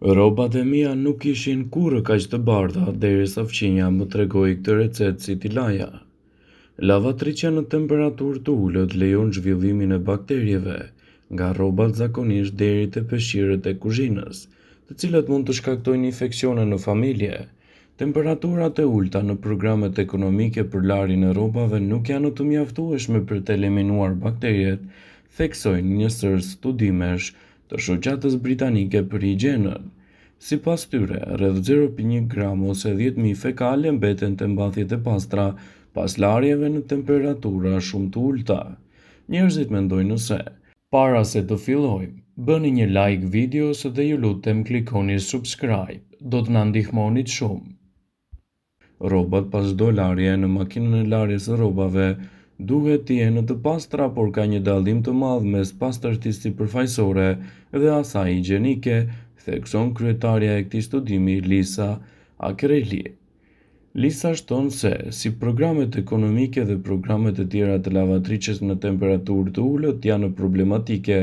Rrobat e mia nuk ishin kurrë kaq të bardha derisa fqinja më tregoi këtë recetë si t'i laja. Lavatriçja në temperaturë të ulët lejon zhvillimin e bakterieve nga rrobat zakonisht deri te peshqirët e kuzhinës, të cilat mund të shkaktojnë infeksione në familje. Temperaturat e ulta në programet ekonomike për larjen e rrobave nuk janë të mjaftueshme për të eliminuar bakteriet, theksojnë një sër studimesh të shoqatës britanike për higjienën. Sipas tyre, rreth 0,1 gram ose 10.000 fekale mbeten të mbathjet e pastra pas larjeve në temperatura shumë të ulta. Njerëzit mendojnë se, para se të fillojmë, bëni një like videos dhe ju lutem klikoni subscribe, do të na ndihmonit shumë. Rrobat pas çdo larje në makinën e larjes së rrobave duhet të jenë të pastra, por ka një dallim të madh mes pastërtisë sipërfaqësore dhe asaj higjienike, thekson kryetaria e këtij studimi Lisa Akreli. Lisa shton se, si programet ekonomike dhe programet e tjera të lavatriçes në temperaturë të ulët janë problematike,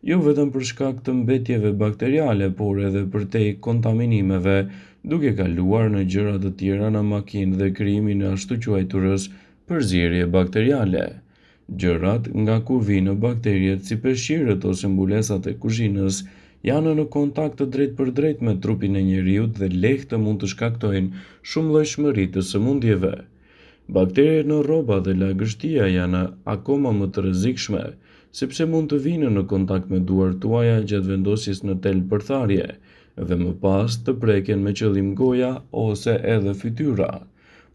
jo vetëm për shkak të mbetjeve bakteriale, por edhe përtej kontaminimeve, duke kaluar në gjëra të tjera në makinë dhe krijimin e ashtu quajturës përzierje bakteriale. Gjërat nga ku vinë bakteriet si peshqirët ose mbulesat e kuzhinës janë në kontakt të drejtpërdrejtë me trupin e njeriut dhe lehtë mund të shkaktojnë shumëllojshmëri të sëmundjeve. Bakteriet në rroba dhe lagështia janë akoma më të rrezikshme, sepse mund të vinë në kontakt me duart tuaja gjatë vendosjes në tel përtharje dhe më pas të preken me qëllim goja ose edhe fytyra.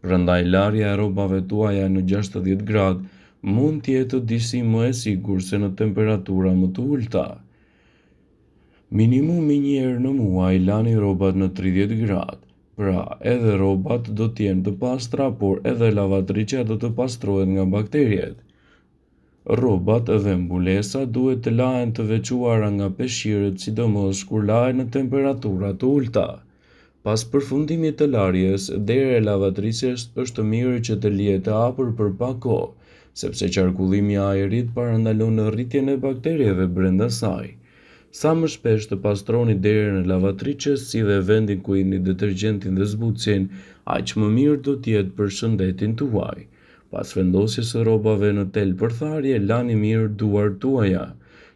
Prandaj larja e rrobave tuaja në 60 gradë mund të jetë disi më e sigurt se në temperatura më të ulta. Minimumi një herë në muaj lani rrobat në 30 gradë. Pra, edhe rrobat do të jenë të pastra, por edhe lavatriçja do të pastrohet nga bakteriet. Rrobat dhe mbulesa duhet të lahen të veçuara nga peshqirët, sidomos kur lahen në temperatura të ulta. Pas përfundimit të larjes, dera e lavatriçes është mirë që të lihet e hapur për pak kohë, sepse qarkullimi i ajrit parandalon rritjen e bakterieve brenda saj. Sa më shpesh të pastroni derën e lavatriçes, si dhe vendin ku jini detergjentin dhe zbutjen, aq më mirë do të jetë për shëndetin tuaj. Pas vendosjes së rrobave në tel përtharje, lani mirë duart tuaja.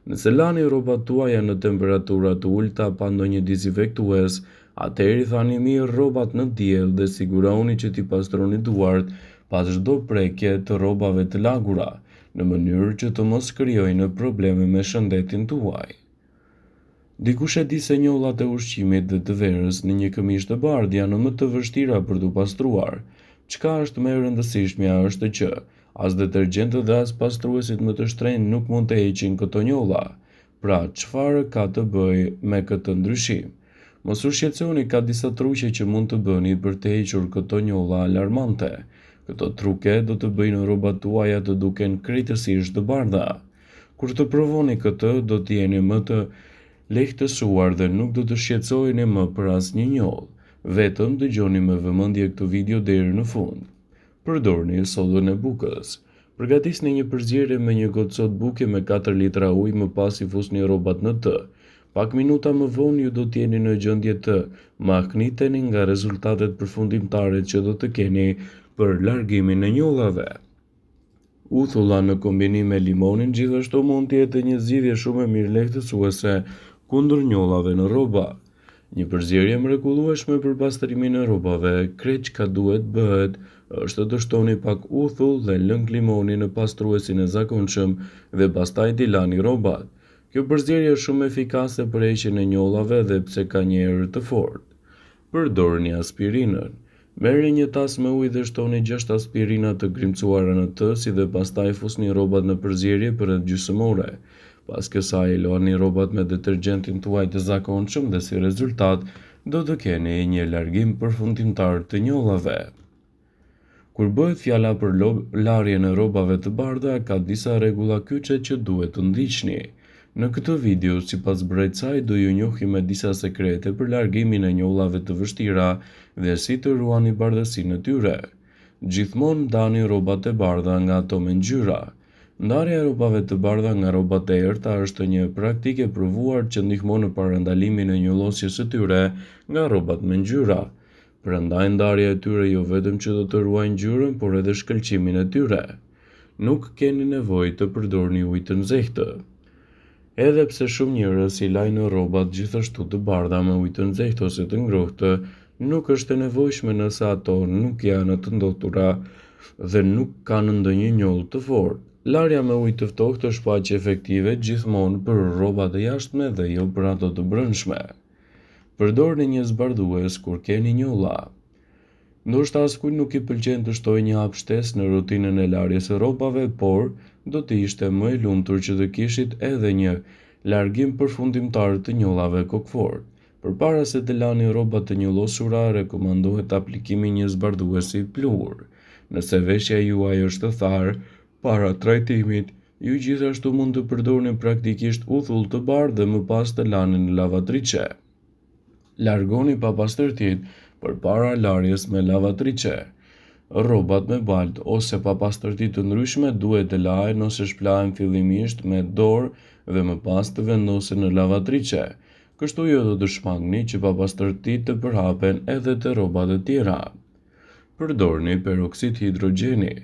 Nëse lani rrobat tuaja në temperatura të ulta pa ndonjë dezinfektues, atëherë i thani mirë rrobat në diell dhe siguroni që t'i pastroni duart pas çdo prekje të rrobave të lagura, në mënyrë që të mos krijojnë probleme me shëndetin tuaj. Dikush e di se njollat e ushqimit dhe të verës në një këmishë të bardhë janë më të vështira për t'u pastruar. Çka është më e rëndësishmja është që as detergjentët dhe as pastruesit më të shtrenjtë nuk mund të heqin këto njolla. Pra, çfarë ka të bëjë me këtë ndryshim? Mos u shqetësoni, ka disa truqe që mund të bëni për të hequr këto njolla alarmante. Këto truke do të bëjnë rrobat tuaja të duken krejtësisht të bardha. Kur të provoni këtë, do të jeni më të lehtësuar dhe nuk do të shqetësoheni më për asnjë njollë. Vetëm dëgjoni me vëmendje këtë video deri në fund. Përdorni sodën e bukës. Përgatisni një përzierje me një gotë sodë buke me 4 litra ujë, më pas i fusni rrobat në të. Pak minuta më vonë ju do të jeni në gjendje të mahkniteni nga rezultatet përfundimtare që do të keni për largimin e njollave. Uthulla në kombinim me limonin gjithashtu mund të jetë një zgjidhje shumë e mirë lehtësuese kundër njollave në rroba. Një përzierje mrekullueshme për pastrimin e rrobave, krejt çka duhet bëhet është të shtoni pak uthull dhe lëng limoni në pastruesin e zakonshëm dhe pastaj t'i lani rrobat. Kjo përzierje është shumë efikase për heqjen e njollave dhe pse ka një erë të fortë. Përdorni aspirinën. Merrni një tas me ujë dhe shtoni 6 aspirina të grimcuara në të, si dhe pastaj fusni rrobat në përzierje për rreth gjysmore. Pas kësaj lani rrobat me detergjentin tuaj të zakonshëm dhe si rezultat do të keni një largim përfundimtar të njollave. Kur bëhet fjala për larjen e rrobave të bardha, ka disa rregulla kyçe që duhet të ndiqni. Në këtë video, sipas Bright Side, do ju njohim me disa sekrete për largimin e njollave të vështira dhe si të ruani bardhësinë e tyre. Gjithmonë ndani rrobat e bardha nga ato me ngjyra. Ndarja e rrobave të bardha nga rrobat e errta është një praktikë e provuar që ndihmon në parandalimin e njollosjes së tyre nga rrobat me ngjyra. Prandaj ndarja e tyre jo vetëm që do të ruajë ngjyrën, por edhe shkëlqimin e tyre. Nuk keni nevojë të përdorni ujë të nxehtë. Edhe pse shumë njerëz i lajnë rrobat gjithashtu të bardha me ujë të nxehtë ose të ngrohtë, nuk është e nevojshme nëse ato nuk janë të ndotura dhe nuk kanë ndonjë njollë të fortë. Larja me ujë të ftohtë është paqe efektive gjithmonë për rrobat e jashtme dhe jo për ato të brendshme. Përdorni një zbardhues kur keni njolla. Ndoshta askujt nuk i pëlqen të shtojë një hap shtesë në rutinën e larjes së rrobave, por do të ishte më e lumtur që të kishit edhe një largim përfundimtar të njollave kokfort. Përpara se të lani rrobat të njollosura, rekomandohet aplikimi i një zbardhuesi pluhur. Nëse veshja juaj është e tharë para trajtimit, ju gjithashtu mund të përdorni praktikisht uthull të bardhë dhe më pas të lani në lavatriçe. Largoni papastërtitë përpara larjes me lavatriçe. Rrobat me baltë ose papastërti të ndryshme duhet të lahen ose shplahen fillimisht me dorë dhe më pas të vendosen në lavatriçe. Kështu ju do të shmangni që papastërtitë të përhapen edhe te rrobat e tjera. Përdorni peroksid hidrogjeni.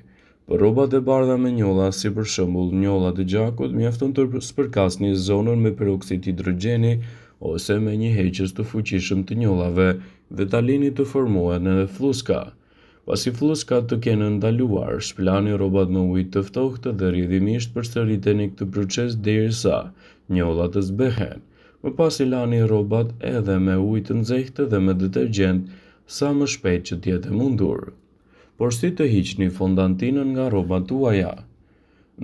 Për rrobat e bardha me njolla, si për shembull njollat e gjakut, mjafton të spërkasni zonën me peroksid hidrogjeni ose me një heqës të fuqishëm të njollave dhe ta lini të formohen edhe flluska. Pasi fluskat të kenë ndaluar, shplani rrobat me ujë të ftohtë dhe rrjedhimisht përsëriteni këtë proces derisa njollat të zbehen. Më pas i lani rrobat edhe me ujë të nxehtë dhe me detergjent sa më shpejt që t'jetë e mundur. Por si të hiqni fondantinën nga rrobat tuaja?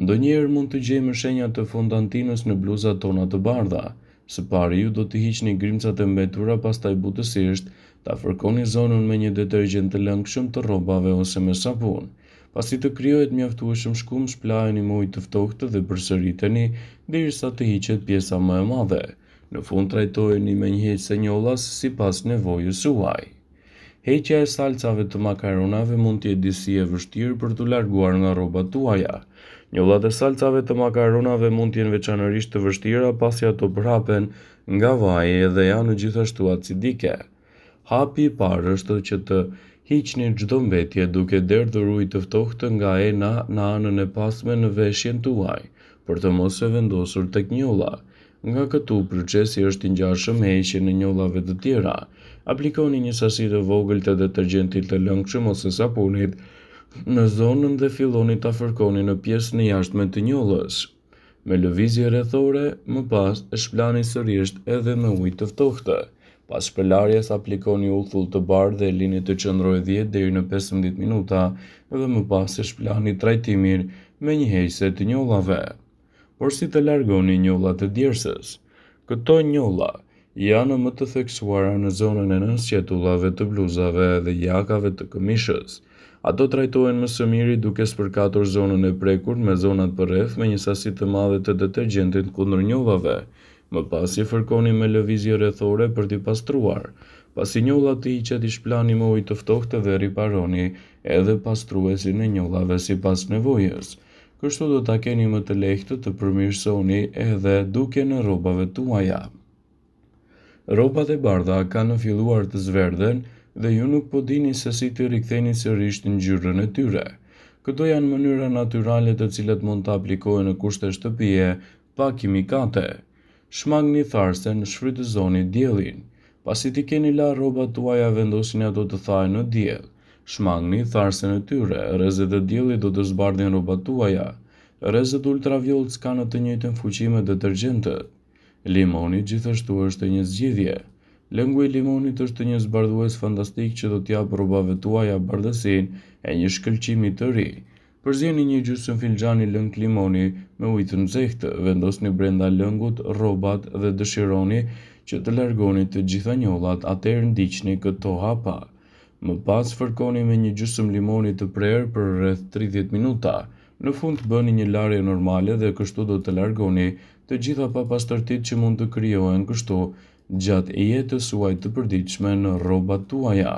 Ndonjëherë mund të gjejmë shenja të fondantinës në bluzat tona të bardha. Së pari ju do të hiqni grimcat e mbetura, pastaj butësisht ta fërkoni zonën me një detergjent të lëngshëm të rrobave ose me sapun. Pasi të krijohet mjaftueshëm shkum, shplaheni me ujë të ftohtë dhe përsëriteni derisa të hiqet pjesa më e madhe. Në fund trajtojeni me një heqëse njollas sipas nevojës suaj. Heqja e salcave të makaronave mund të jetë disi e vështirë për t'u larguar nga rrobat tuaja. Njollat e salcave të makaronave mund të jenë veçanërisht të vështira pasi ato përhapen nga vaji dhe janë gjithashtu acidike. Hapi i parë është që të hiqni çdo mbetje duke derdhur ujë të ftohtë nga ena në anën e pasme në veshjen tuaj, për të mos e vendosur tek njolla. Nga këtu procesi është i ngjashëm me heqjen e njollave të tjera. Aplikoni një sasi të vogël të detergjentit të lëngshëm ose sapunit në zonën dhe filloni ta fërkoni në pjesën e jashtme të njollës. Me lëvizje rrethore, më pas e shplani sërish edhe me ujë të ftohtë. Pas shpërlarjes aplikoni uthull të bardhë dhe lini të qëndrojë 10 deri në 15 minuta dhe më pas e shplani trajtimin me një heqëse të njollave. Por si të largoni njollat e djersës? Këto njolla janë më të theksuara në zonën e nënshqetullave të bluzave dhe jakave të këmishës. Ato trajtohen më së miri duke spërkatur zonën e prekur me zonat përreth me një sasi të madhe të detergjentit kundër njollave. Më pas i fërkoni me lëvizje rrethore për t'i pastruar. Pasi njollat të hiqet, i shplani me ujë të ftohtë dhe riparoni edhe pastruesin e njollave sipas nevojës. Kështu do ta keni më të lehtë të përmirësoni edhe dukjen e rrobave tuaja. Rrobat e bardha kanë filluar të zverdhen dhe ju nuk po dini se si të riktheni sërish ngjyrën e tyre. Këto janë mënyra natyrale të cilat mund të aplikohen në kushte shtëpie pa kimikate. Shmangni tharsen, shfrytëzoni diellin. Pasi t'i keni larë rrobat tuaja, vendosni ato të thahen në diell. Shmangni tharsen e tyre, rrezet e diellit do të zbardhin rrobat tuaja. Rrezet ultraviolet s'kanë të njëjtën fuqi me detergjentët. Limoni gjithashtu është një zgjidhje. Lëngu i limonit është një zbardhues fantastik që do t'jap rrobave tuaja bardhësinë e një shkëlqimi të ri. Përzieni një gjysmë filxhani lëng limoni me ujë të nxehtë, vendosni brenda lëngut rrobat dhe dëshironi që të largoni të gjitha njollat, atëherë ndiqni këto hapa. Më pas fërkoni me një gjysmë limoni të prerë për rreth 30 minuta. Në fund bëni një larje normale dhe kështu do të largoni të gjitha papastërtitë që mund të krijohen kështu gjatë jetës suaj të përditshme në rrobat tuaja.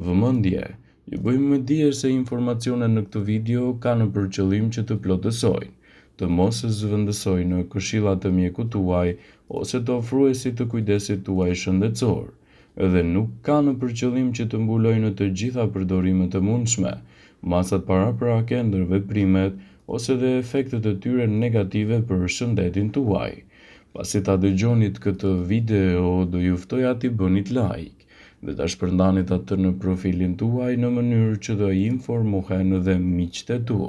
Vëmendje, ju bëjmë me dije se informacionet në këtë video kanë për qëllim që të plotësojnë. të mos zëvendësoj në këshillat të mjekut tuaj ose të ofruesit të kujdesit tuaj shëndetësor, dhe nuk ka në përqëllim që të mbulojë në të gjitha përdorimet e mundshme, masat paraprake ndër veprimet ose dhe efektet e tyre negative për shëndetin tuaj. Pasi ta dëgjonit këtë video, do ju ftoja t'i bënit like dhe ta shpërndanit atë në profilin tuaj në mënyrë që të informohen dhe miqtë e tu.